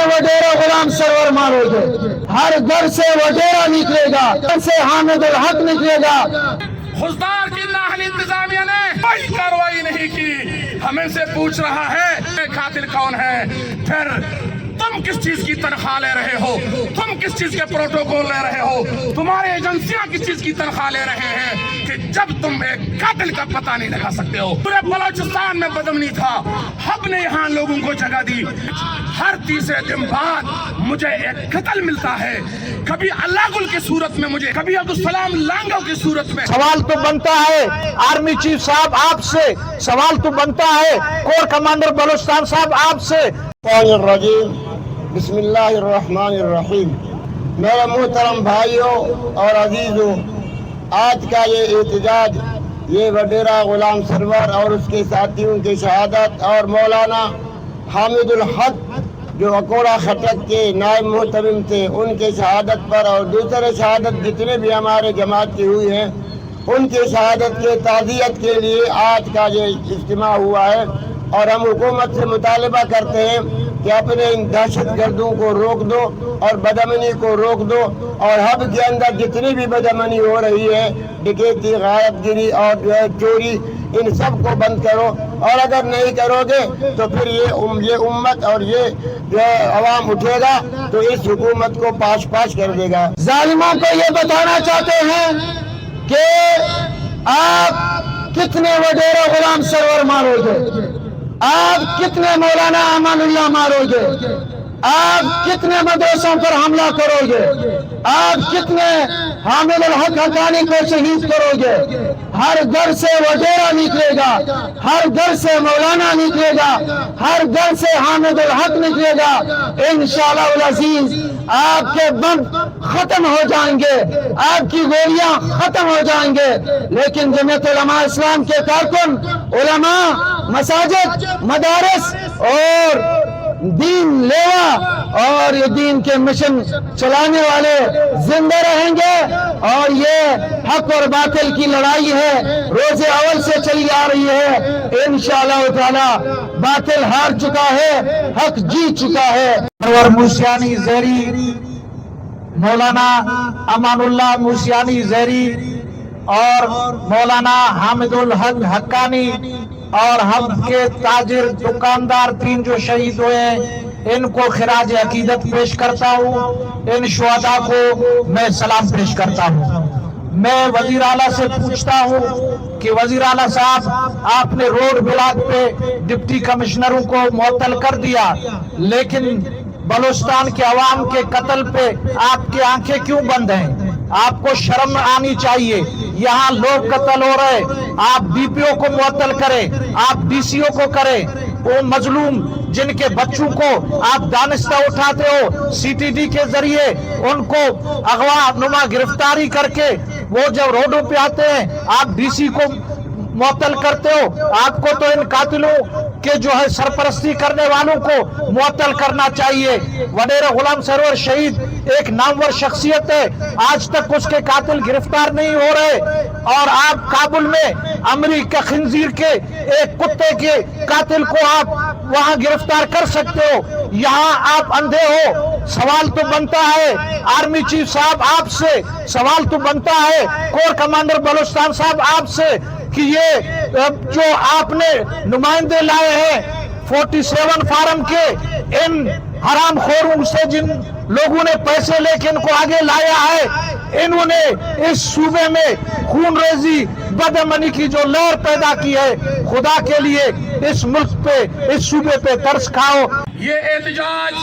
وڈیرا غلام سرور مارو گے، ہر گھر سے وڈیرا نکلے گا، گھر سے حامد الحق نکلے گا۔ حضدار کی نااہل انتظامیہ نے کوئی کارروائی نہیں کی، ہمیں سے پوچھ رہا ہے قاتل کون ہے، پھر تم کس چیز کی تنخواہ لے رہے ہو، تم کس چیز کے پروٹوکول لے رہے ہو، تمہارے ایجنسیاں کس چیز کی تنخواہ لے رہے ہیں کہ جب تم ایک قاتل کا پتہ نہیں لگا سکتے ہو۔ پورے بلوچستان میں بدامنی تھا، ہم نے یہاں لوگوں کو جگہ دی، ہر تیسرے دن بعد مجھے ایک قتل ملتا ہے، کبھی اللہ گل کی صورت میں مجھے، کبھی عبدالسلام لانگو کی صورت میں۔ سوال تو بنتا ہے آرمی چیف صاحب آپ سے، سوال تو بنتا ہے کور کمانڈر بلوچستان صاحب آپ سے۔ بسم اللہ الرحمن الرحیم۔ میرے محترم بھائیوں اور عزیزوں، آج کا یہ احتجاج یہ وڈیرا غلام سرور اور اس کے ساتھیوں کی شہادت اور مولانا حامد الحق جو اکوڑا خٹک کے نائب محتمم تھے ان کے شہادت پر، اور دوسرے شہادت جتنے بھی ہمارے جماعت کی ہوئی ہیں ان کی شہادت کے تعزیت کے لیے آج کا یہ اجتماع ہوا ہے۔ اور ہم حکومت سے مطالبہ کرتے ہیں کہ اپنے ان دہشت گردوں کو روک دو اور بدامنی کو روک دو، اور حب کے اندر جتنی بھی بدامنی ہو رہی ہے، ڈکیتی، غارت گری اور جو ہے چوری، ان سب کو بند کرو، اور اگر نہیں کرو گے تو پھر یہ امت اور یہ جو عوام اٹھے گا تو اس حکومت کو پاش پاش کر دے گا۔ ظالموں کو یہ بتانا چاہتے ہیں کہ آپ کتنے وڈیرا غلام سرور مارو گے، آپ کتنے مولانا امان اللہ مارو گے، آپ کتنے مدرسوں پر حملہ کرو گے، آپ کتنے حامد الحق حقانی کو شہید کرو گے۔ ہر گھر سے وڈیرا نکلے گا، ہر گھر سے مولانا نکلے گا، ہر گھر سے حامد الحق نکلے گا۔ انشاءاللہ العزیز آپ کے بم ختم ہو جائیں گے، آپ کی گولیاں ختم ہو جائیں گے، لیکن جمعیت علماء اسلام کے کارکن، علماء، مساجد، مدارس اور دین لیوا اور یہ دین کے مشن چلانے والے زندہ رہیں گے، اور یہ حق اور باطل کی لڑائی ہے، روز اول سے چلی آ رہی ہے۔ انشاءاللہ تعالی باطل ہار چکا ہے، حق جیت چکا ہے۔ انور موسیانی زہری، مولانا امان اللہ موسیانی زہری اور مولانا حامد الحق حقانی اور ہم کے تاجر دکاندار 3 جو شہید ہوئے ہیں ان کو خراج عقیدت پیش کرتا ہوں، ان شہداء کو میں سلام پیش کرتا ہوں۔ میں وزیر اعلیٰ سے پوچھتا ہوں کہ وزیر اعلیٰ صاحب آپ نے روڈ بلاک پہ ڈپٹی کمشنروں کو معطل کر دیا، لیکن بلوچستان کے عوام کے قتل پہ آپ کی آنکھیں کیوں بند ہیں؟ آپ کو شرم آنی چاہیے، یہاں لوگ قتل ہو رہے، آپ ڈی پی او کو معطل کریں، آپ ڈی سی او کو کریں، وہ مظلوم جن کے بچوں کو آپ دانستہ اٹھاتے ہو سی ٹی ڈی کے ذریعے، ان کو اغوا نما گرفتاری کر کے وہ جب روڈوں پہ آتے ہیں آپ ڈی سی کو معطل کرتے ہو۔ آپ کو تو ان قاتلوں کے جو ہے سرپرستی کرنے والوں کو معطل کرنا چاہیے۔ وڈیرا غلام سرور شہید ایک نامور شخصیت ہے، آج تک اس کے قاتل گرفتار نہیں ہو رہے، اور آپ کابل میں امریکہ خنزیر کے ایک کتے کے قاتل کو آپ وہاں گرفتار کر سکتے ہو، یہاں آپ اندھے ہو۔ سوال تو بنتا ہے آرمی چیف صاحب آپ سے، سوال تو بنتا ہے کور کمانڈر بلوچستان صاحب آپ سے کہ یہ جو آپ نے نمائندے لائے ہیں 47 فارم کے، ان حرام خوروں سے جن لوگوں نے پیسے لے کے ان کو آگے لایا ہے، انہوں نے اس صوبے میں خون ریزی بدامنی کی جو لہر پیدا کی ہے، خدا کے لیے اس ملک پہ، اس صوبے پہ ترس کھاؤ۔ یہ احتجاج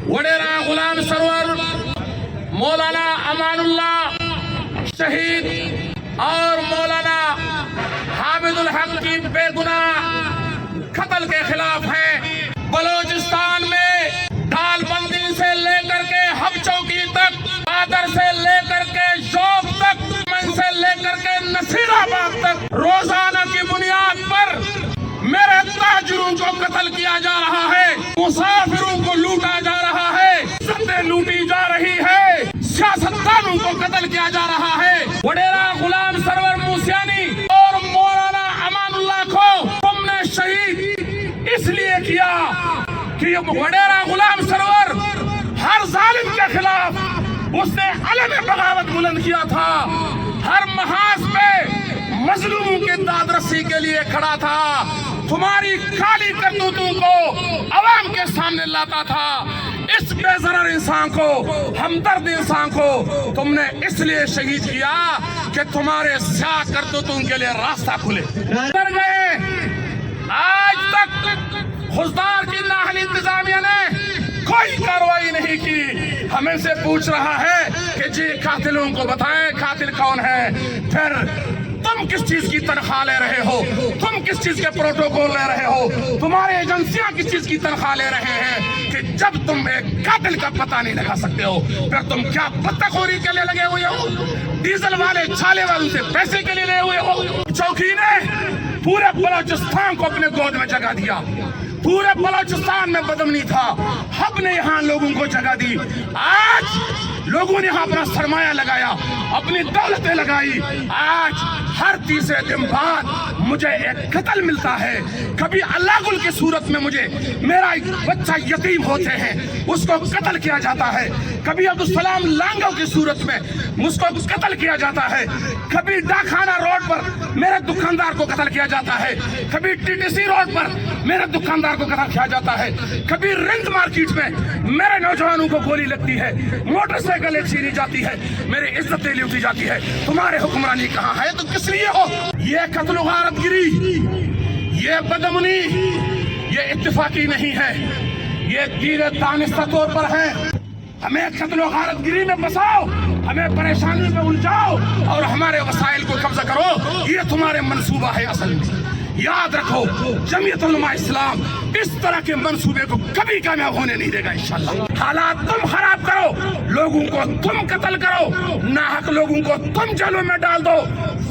وڈیرا غلام سرور، مولانا امان اللہ شہید اور مولانا حامد الحق کی بے گناہ قتل کے خلاف ہے۔ بلوچستان میں ڈال بندی سے لے کر کے ہب چوکی تک، بادر سے لے کر کے شوق تک، من سے لے کر کے نصیر آباد تک روزانہ کی بنیاد پر میرے تاجروں کو قتل کیا جا رہا ہے، مسافروں کو لوٹا جا رہا ہے، عزتیں لوٹی جا رہی ہے، سیاستدانوں کو قتل کیا جا رہا ہے۔ وڈیرا غلام سرور موسیانی اور مولانا امان اللہ کو تم نے شہید اس لیے کیا کہ وڈیرا غلام سرور اس نے علم بغاوت بلند کیا تھا، ہر محاذ پہ مظلوموں کے داد رسی کے لیے کھڑا تھا، تمہاری کالی کرتوتوں کو عوام کے سامنے لاتا تھا۔ اس بے ضرر انسان کو، ہمدرد انسان کو تم نے اس لیے شہید کیا کہ تمہارے سیاہ کرتوتوں کے لیے راستہ کھلے۔ کر گئے، آج تک حضدار کی نااہل انتظامیہ نے کوئی کارروائی نہیں کی۔ ہمیں سے پوچھ رہا ہے کہ جی قاتلوں کو بتائیں قاتل کون ہے، پھر تم کس چیز کی تنخواہ لے رہے ہو، تم کس چیز کے پروٹوکول لے رہے ہو، تمہاری ایجنسیاں کس چیز کی تنخواہ لے رہے ہیں کہ جب تم ایک قاتل کا پتہ نہیں لگا سکتے ہو، پھر تم کیا بتہ خوری کے لیے لگے ہوئے ہو، ڈیزل والے چھالے والوں سے پیسے کے لیے لے ہوئے ہو۔ چوکی نے پورے بلوچستان کو اپنے گود میں جگہ دیا، پورے بلوچستان میں بدامنی تھا، ہم نے یہاں لوگوں کو جگہ دی۔ آج لوگوں نے یہاں اپنا سرمایہ لگایا، اپنی دولتیں لگائی۔ آج ہر تیسرے دن بعد مجھے ایک قتل ملتا ہے، کبھی اللہ گل کی صورت میں مجھے میرا ایک بچہ یتیم ہوتے ہیں اس کو قتل کیا جاتا ہے، کبھی عبدالسلام لانگو کی صورت میں اس کو قتل کیا جاتا ہے، کبھی ڈاکخانہ روڈ پر میرے دکاندار کو قتل کیا جاتا ہے، کبھی ٹی ٹی سی روڈ پر میرے دکاندار کو قتل کیا جاتا ہے، کبھی رنگ مارکیٹ میں میرے نوجوانوں کو گولی لگتی ہے، موٹر سائیکلیں چھینی جاتی ہے، میری عزتیں لوٹی جاتی ہے۔ تمہارے حکمرانی کہاں ہے تو کس لیے ہو؟ یہ قتل و غارت گری، یہ بدامنی، یہ اتفاقی نہیں ہے، یہ دین دانستہ طور پر ہے۔ ہمیں قتل و غارت گری میں بساؤ، ہمیں پریشانی میں الجھاؤ اور ہمارے وسائل کو قبضہ کرو، یہ تمہارے منصوبہ ہے۔ اصل میں یاد رکھو، جمعیت علماء اسلام اس طرح کے منصوبے کو کبھی کامیاب ہونے نہیں دے گا انشاءاللہ۔ حالات تم خراب کرو، لوگوں کو تم قتل کرو، ناحق لوگوں کو تم جیلوں میں ڈال دو،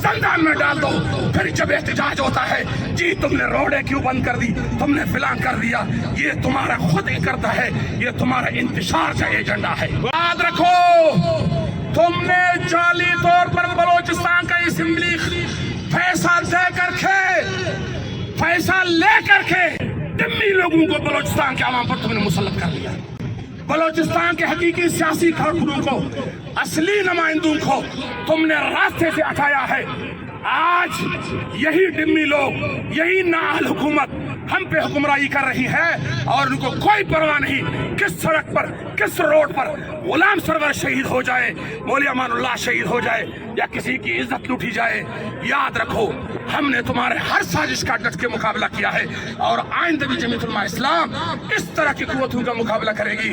زندان میں ڈال دو، پھر جب احتجاج ہوتا ہے جی تم نے روڈیں کیوں بند کر دی، تم نے فلاں کر دیا، یہ تمہارا خود ہی کرتا ہے، یہ تمہارا انتشار کا ایجنڈا ہے۔ یاد رکھو، تم نے جعلی طور پر بلوچستان کا اسمبلی پیسہ دے کر کے، پیسہ لے کر کے ڈمی لوگوں کو بلوچستان کے عوام پر تم نے مسلط کر لیا۔ بلوچستان کے حقیقی سیاسی کارکنوں کو، اصلی نمائندوں کو تم نے راستے سے ہٹایا ہے۔ آج یہی ڈمی لوگ، یہی نااہل حکومت ہم پہ حکمرانی کر رہی ہے اور ان کو کوئی پرواہ نہیں کس سڑک پر، کس روڈ پر غلام سرور شہید ہو جائے، مولوی امان اللہ شہید ہو جائے یا کسی کی عزت لوٹی جائے۔ یاد رکھو، ہم نے تمہارے ہر سازش کا ڈٹ کے مقابلہ کیا ہے اور آئندہ بھی جمعیت علماء اسلام اس طرح کی قوتوں کا مقابلہ کرے گی۔